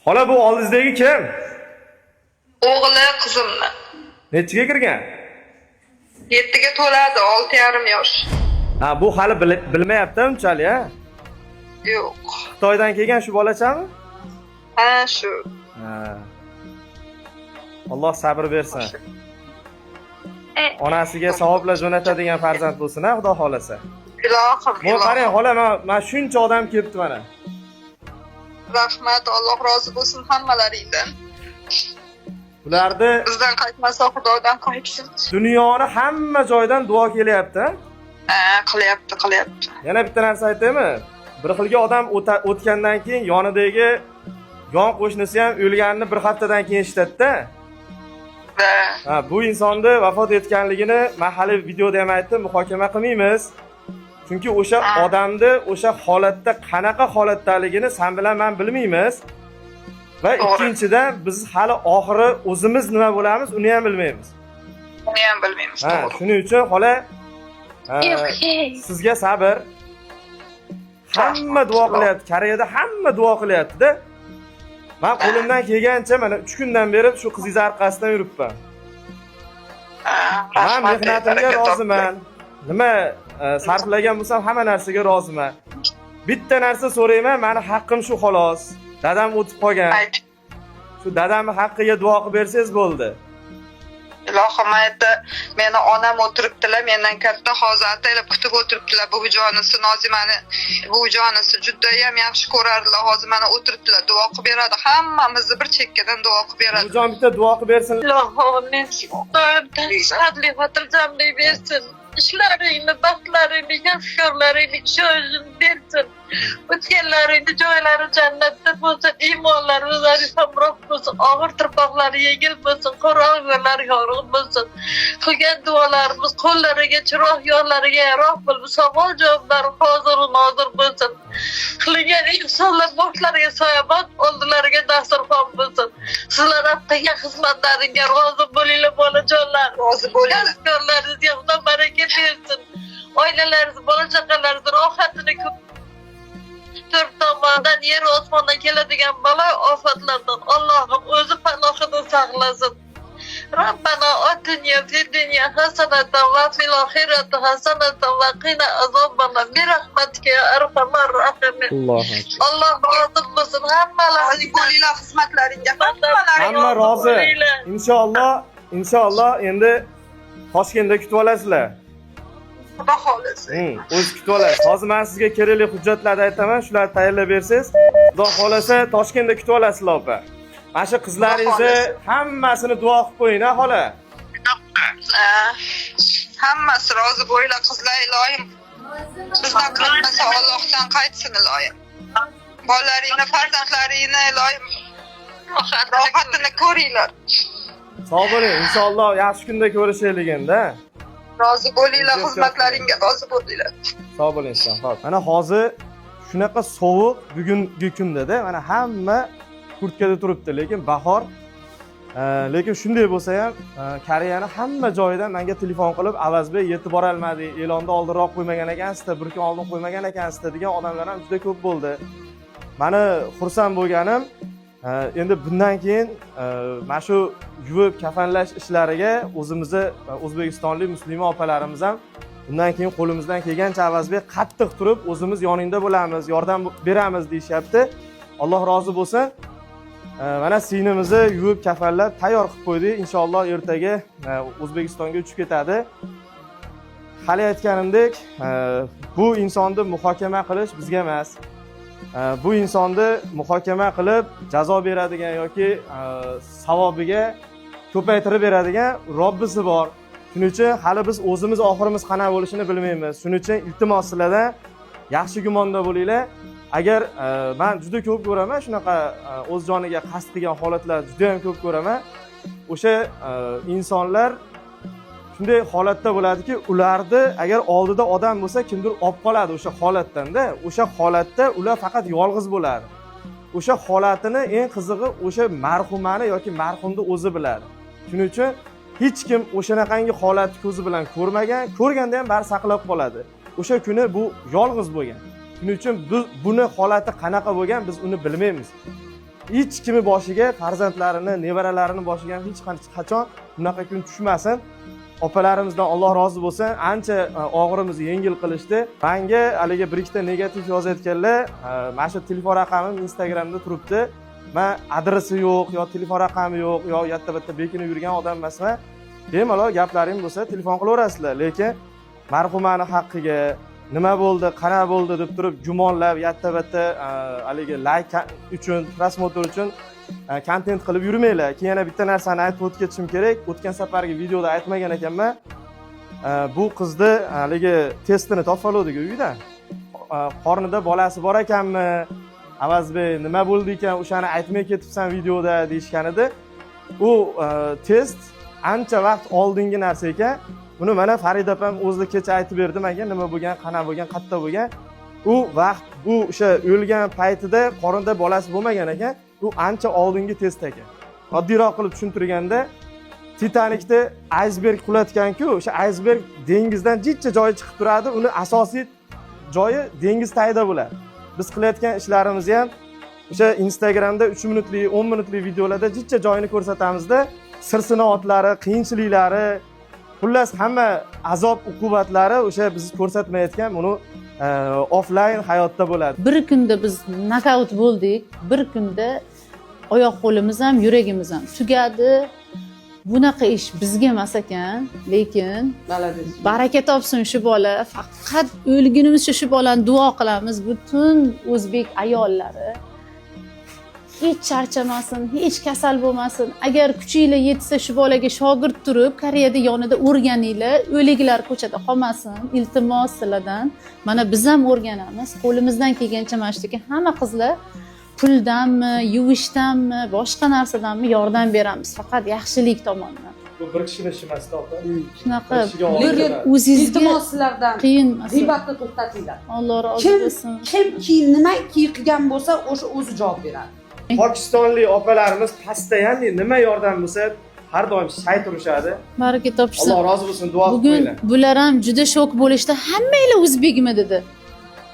Xola bu oldingizdagi kim? O'g'li qizimni. Nechiga kirgan? 7ga to'ladi, 6,5 yosh. Ha, bu hali bilmayapti unchalik, ha? Yo'q. Xitoydan kelgan shu bolachami? Ha, shu. Ha. Alloh sabr bersin. Onasiga savoblar jo'natadigan farzand bo'lsin, ha, Xudo xolasa. Ilohim. Bu qarang, xola, men shuncha odam kelibdi mana. Rahmat, Alloh rozi bo'lsin hammalaringdan. Ularni Bizdan qaytmasa Xudodan qaytsin. dunyoni hamma joydan duo kelyapti, ha? Ha, qilyapti. Yana bitta narsa aytaymi? Bir xilga odam o'tgandan keyin yonidagi yon qo'shnisi ham o'lganini bir haftadan keyin eshitadi-da. Ha, bu insonni vafot etganligini men hali videoda ham aytdim, muhokama qilmaymiz. Chunki o'sha odamni o'sha holatda qanaqa holatdaligini sen bilan men bilmaymiz. Va ikkinchidan biz hali oxiri o'zimiz nima bo'lamiz, uni ham bilmaymiz. Uni ham bilmaymiz. Ha, shuning uchun xola sizga sabr. Hamma duo qilyapti, Koreyada hamma duo qilyapti-da. Men qo'limdan kelgancha mana 3 kundan beri shu qizingiz orqasidan yuribman. Men mehnatimga roziman. Nima sarflagan bo'lsam hamma narsaga roziman. Bitta narsa so'rayman, meni haqqim shu xolos. Dadam o'tib qolgan. Shu dadamni haqqiga duo qilib bersangiz bo'ldi. Ilohim aytdi, meni onam o'tiribdilar, mendan katta hozir ataylab kutib o'tiribdilar. Buvijonisi Nozimani, buvijonisi juda ham yaxshi ko'rardilar. Hozir mana o'tiribdilar, duo qilib beradi. Hammamizni bir chekkadan duo qilib beradi. Buvijon bitta duo qilib bersin. Ilohim men Xudoyimdan sihatli xotirjamlik bersin. İşlerini, baxtlarini, yaxshi sho'zin bersin. O'tganlaringni joylari jannatda bo'lsin, iymonlari hamroh bo'lsin, og'ir tirpoqlari yengil bo'lsin, qora yo'llari yorug' bo'lsin. Qilgan duolarimiz qo'llariga, chiroq yo'llariga yaroq bo'lib, savol javoblari hozir nozir bo'lsin. Qilgan insonlar boshlariga soyabon, oldilariga dasturxon bo'lsin. Sizlar qilgan xizmatlaringga rozi bo'linglar, bolajonlar. Rozi bo'linglar. Kasblaringizga Xudo baraka bersin. Oilalaringiz, bola chaqalaringiz rohatini ko'p to'rt tomondan yer osmondan keladigan balo ofatlardan Allohim o'zi panohida saqlasin. Rabbana atina fid dunya hasanatan va fil oxirati hasanatan va qina azobannar bi rahmatika ya arhamar rahimin. Alloh rozi bo'lsin hammalaringizga, bo'linglar xizmatlaringga. Hamma rozi. Inshaalloh endi Toshkentda kutib olasizlar. Xudo xolasa. O'z kutib olasiz. Hozir men sizga kerakli hujjatlarni aytaman, shularni tayyorlab bersangiz, Xudo xolasa Toshkentda kutib olasizlar, opa. Mana shu qizlaringizni hammasini duo qilib qo'ying, ha, xola. Hammasi rozi bo'linglar, qizlar, ilohim. Bizdan qaytmasa Allohdan qaytsin, ilohim. Bolalaringni, farzandlaringni, ilohim, rohatini ko'ringlar. Sog' bo'ling, inshaalloh yaxshi kunda ko'rishaylik endi. Rozi bo'linglar, xizmatlaringga rozi bo'linglar. Sog' bo'ling, xo'p. Mana hozir shunaqa sovuq bugungi kunda-da, mana hamma kurtkada turibdi, lekin bahor. Lekin shunday bo'lsa ham, Koreyani hamma joyidan menga telefon qilib, "Avazbek, yetib bora olmadik, e'lonni oldinroq qo'ymagan ekansiz, bir kun oldin qo'ymagan ekansiz" degan odamlar ham juda ko'p bo'ldi. Meni xursand bo'lganim, endi bundan keyin mana shu yuvib kafanlash ishlariga o'zimizni O'zbekistonlik musulmon opalarimiz ham bundan keyin qo'limizdan kelgancha Avazbek qattiq turib, o'zimiz yoningda bo'lamiz, yordam beramiz deyishyapti. Alloh rozi bo'lsin. Mana sinimizni yuvib kafanlab tayyor qilib qo'ydik. Inshaalloh ertaga O'zbekistonga uchib ketadi. Hali aytganimdek, bu insonni muhokama qilish bizga emas. Bu insonni muhokama qilib jazo beradigan yoki savobiga ko'paytirib beradigan Robbisi bor. Shuning uchun hali biz o'zimiz oxirimiz qanaqa bo'lishini bilmaymiz. Shuning uchun iltimos sizlardan yaxshi gumonda bo'linglar. Agar men juda ko'p ko'raman shunaqa o'z joniga qasd qilgan holatlar juda ham ko'p ko'raman. O'sha insonlar shunday holatda bo'ladiki, ularni agar oldida odam bo'lsa, kimdir olib qoladi o'sha holatdan-da. O'sha holatda ular faqat yolg'iz bo'ladi. O'sha holatini eng qizig'i o'sha marhumani yoki marhumni o'zi biladi. Shuning uchun hech kim o'shanaqangi holatni ko'zi bilan ko'rmagan, ko'rganda ham bari saqlab qoladi. O'sha kuni bu yolg'iz bo'lgan. Shuning uchun biz buni holati qanaqa bo'lgan biz uni bilmaymiz. hech kimi boshiga, farzandlarini, nevaralarini boshiga hech qachon bunaqa kun tushmasin. Opalarimizdan Alloh rozi bo'lsin, ancha og'irimizni yengil qilishdi. Menga haligi bir ikkita negativ yozayotganlar, mana shu telefon raqamim Instagramda turibdi. Men adresi yo'q, yo telefon raqami yo'q, yo yatta-batta bekinib yurgan odam emasman. Bemalol gaplaring bo'lsa telefon qilaverasizlar, lekin marhumani haqqiga nima bo'ldi, qana bo'ldi deb turib gumonlab yatta-batta haligi like uchun, prosmotr uchun kontent qilib yurmanglar. Keyin yana bitta narsani aytib o'tib ketishim kerak. O'tgan safargi videoda aytmagan ekanman. Bu qizni haligi testini topib uyda. Qornida bolasi bor ekanmi? Avazbek nima bo'ldi ekan, o'shani aytmay ketibsan videoda deyishgan edi. U test ancha vaqt oldingi narsa ekan. Buni mana Farida opam o'zi kecha aytib berdi menga, nima bo'lgan, qana bo'lgan, qayerda bo'lgan. U vaqt bu o'sha o'lgan paytida qornida bolasi bo'lmagan ekan. Bu ancha oldingi test ekan. Oddiyroq qilib tushuntirganda, Titanikda aysberg qulatgan-ku, o'sha aysberg dengizdan jichcha joyi chiqib turadi, uni asosiy joyi dengiz tagida bo'ladi. Biz qilayotgan ishlarimizni ham o'sha Instagramda 3 minutlik, 10 minutlik videolarda jichcha joyini ko'rsatamizda, sir-sinoatlari, qiyinchiliklari, xullas hamma azob uqubatlari o'sha biz ko'rsatmayotgan buni offline hayotda bo'ladi. Bir kunda biz nokaut bo'ldik, bir kunda oyoq qo'limiz ham, yuragimiz ham tugadi. Bunaqa ish bizga emas ekan, lekin baraka topsin shu bola. Faqat o'lgunimizcha shu bolani duo qilamiz. Butun o'zbek ayollari hech charchamasin, hech kasal bo'lmasin. Agar kuchinglar yetsa shu bolaga shogird turib, Koreyada yonida o'rganinglar, o'liklar ko'chada qolmasin. Iltimos sizlardan. Mana biz ham o'rganamiz. Qo'limizdan kelgancha mana shu hamma qizlar puldanmi, yuvishdanmi, boshqa narsadanmi yordam beramiz. Faqat yaxshilik tomonidan. Bu bir kishining ishi emas, to'g'ri. Shunaqa o'zingizga sizlardan qiyin g'iybatni to'xtatinglar. Alloh rozi bo'lsin. Kimki nimaki qilgan bo'lsa, o'sha o'zi javob beradi. Pokistonlik opalarimiz pastda ya'ni nima yordam bo'lsa, har doim shay turishadi. Baraka topsin. Alloh rozi bo'lsin, duo Bugun qilinglar. bular ham juda shok bo'lishdi. Hammanglar o'zbekmi dedi.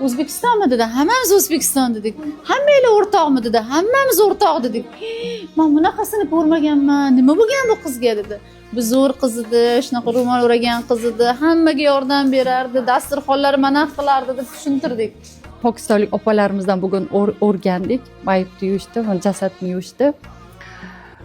O'zbekistonmi dedi. Hammamiz O'zbekiston dedik. Hammanglar o'rtoqmi dedi. Hammamiz o'rtoq dedik. Men bunaqasini ko'rmaganman. Nima bo'lgan bu qizga dedi. Bu zo'r qiz edi, shunaqa ro'mol o'ragan qiz edi. Hammaga yordam berardi, dasturxonlar manaf qilardi deb tushuntirdik. Pokistonlik opalarimizdan bugun o'rgandik. Mayibni yuvishdi, jasadni yuvishdi.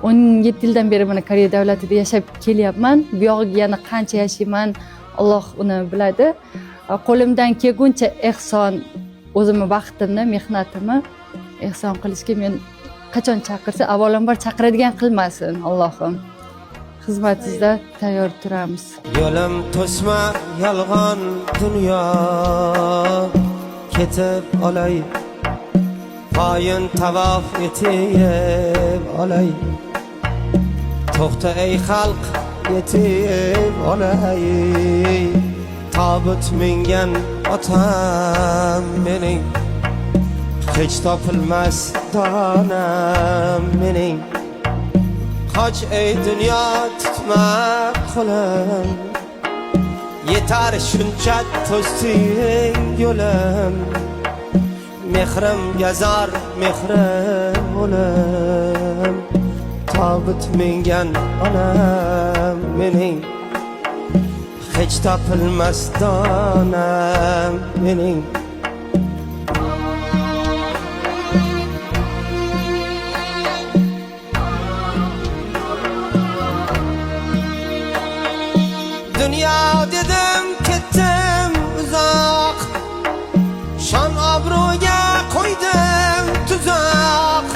17 yildan beri mana Koreya davlatida yashab kelyapman. Bu yog'iga yana qancha yashayman, Alloh uni biladi. Qo'limdan kelguncha ehson, o'zimni vaqtimni, mehnatimni ehson qilishga men qachon chaqirsa, avvalambor chaqiradigan qilmasin Allohim. Xizmatingizda tayyor turamiz. Yo'lim to'sma yolg'on dunyo, ketib olay, qoyin tavof etib olay, to'xta ey xalq yetib olay, tobut mingan otam mening, hech topilmas donam mening, qoch ey dunyo tutma qo'lim, yetar shuncha to'sding yo'lim, mehrim yazar mehrim o'lim, tobut mingan onam mening, hech topilmas donam mening. Dünya dedim ketdim uzoq, shon obro'ga qo'ydim tuzoq.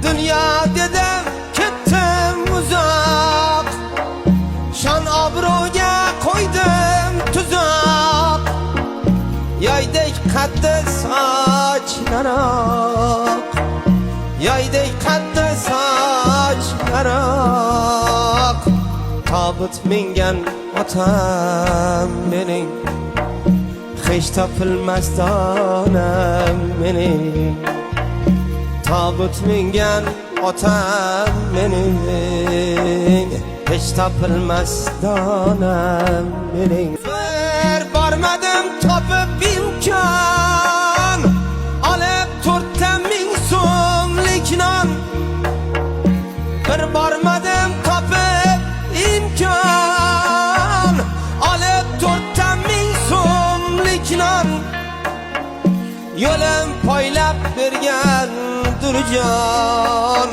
Dünya dedim ketdim uzoq, shon obro'ga qo'ydim tuzoq. Yaydek qaddi sochlaroq, yaydek qaddi sochlaroq, tobut mingan otam mening, hech topilmas donam mening, tobut mingan otam mening, hech topilmas donam mening. Bormadim topib imkon, olib 4 ming so'mlik bormadim topib imkon, olib 4,000 so'mlik non, yo'lim poylab bergan Durjon,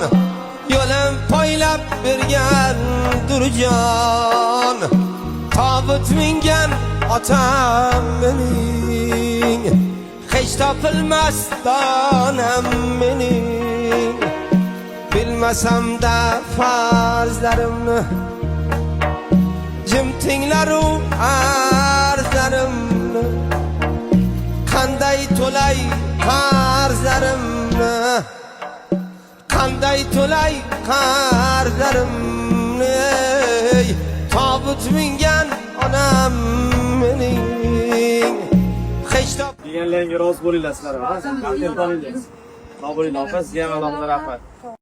yo'lim poylab bergan Durjon. Tobut mingan otam mening, hech topilmas donam mening. Bilmasam-da farzlarimni, jim tinglaru arzlarimni, qanday to'lay qarzlarimni, qanday to'lay qarzlarimni. Tobut mingan onam mening, hech deganlarga rozi bo'linglar sizlar. Sog' bo'linglar. Sizga ham alohida rahmat.